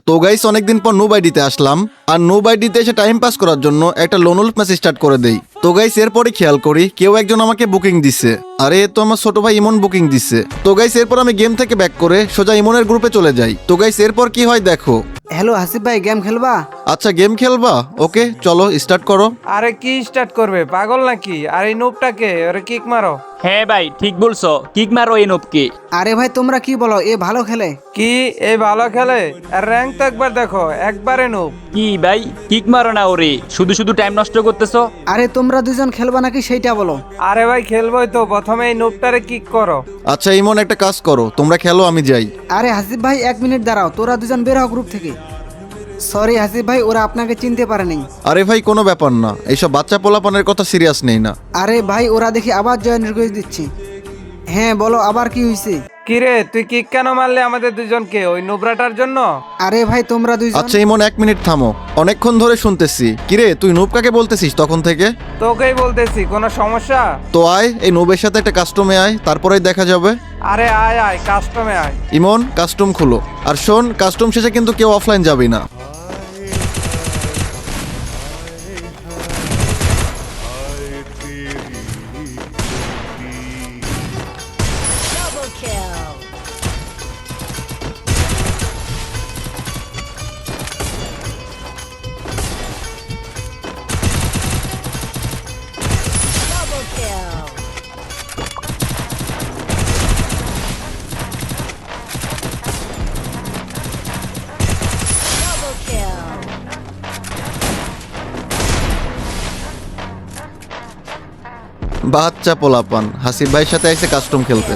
তো গাইস অনেকদিন পর নো বাইডিতে আসলাম, আর নো বাইডিতে এসে টাইম পাস করার জন্য একটা লোন উলফ ম্যাচ স্টার্ট করে দেই। তো গাইস এরপরে খেয়াল করি কেউ একজন আমাকে বুকিং দিচ্ছে। আরে এ তো আমার ছোট ভাই ইমন বুকিং দিচ্ছে। তো গাইস এরপর আমি গেম থেকে ব্যাক করে সোজা ইমনের গ্রুপে চলে যাই। তো গাইস এরপর কি হয় দেখো। হ্যালো হাসিব ভাই, গেম খেলবা? আচ্ছা গেম খেলবা, ওকে চলো স্টার্ট করো। আরে কি স্টার্ট করবে, পাগল নাকি? আর এই নুবটাকে ওরে কিক মারো। হ্যাঁ ভাই ঠিক বলছো, কিক মারো এই নবকে। আরে ভাই তোমরা কি বলো, এ ভালো খেলে। কি এই ভালো খেলে? আর র্যাঙ্ক তো একবার দেখো, একবারে নুব। কি ভাই কিক মারো না ওরে, শুধু শুধু টাইম নষ্ট করতেছো। আরে তোমরা দুজন খেলবা নাকি সেইটা বলো। আরে ভাই খেলবোই তো, প্রথমে এই নুবটারে কিক করো। আচ্ছা ইমন একটা কাজ করো, তোমরা খেলো আমি যাই। আরে হাসিব ভাই 1 মিনিট দাঁড়াও, তোরা দুজন বের হও গ্রুপ থেকে। সরি হাসিব ভাই, ওরা আপনাকে চিনতে পারেনি। আরে ভাই কোনো ব্যাপার না, এইসব বাচ্চা পোলাপানের কথা সিরিয়াস নেই না। আরে ভাই ওরা দেখি আবার জয়েন রিকোয়েস্ট দিচ্ছে। হ্যাঁ বলো, আবার কি হয়েছে? কিরে তুই কিক কেন মারলে আমাদের দুজনকে ওই নুবরাটার জন্য? আরে ভাই তোমরা দুইজন। আচ্ছা ইমন 1 মিনিট থামো, অনেকক্ষণ ধরে শুনতেছি। কিরে তুই নুব কাকে বলতেছিস তখন থেকে? তোকেই বলতেছি, কোনো সমস্যা? তো আয় এই নুবের সাথে একটা কাস্টমে আয়, তারপরেই দেখা যাবে। আরে আয় আয়, কাস্টমে আয়। ইমন কাস্টম খুলো, আর শোন কাস্টম শেষে কিন্তু কেউ অফলাইন যাবি না। Double kill. Double kill. Double kill. বাচ্চা পোলাপান হাসিব ভাইয়ের সাথে এসে কাস্টম খেলতে।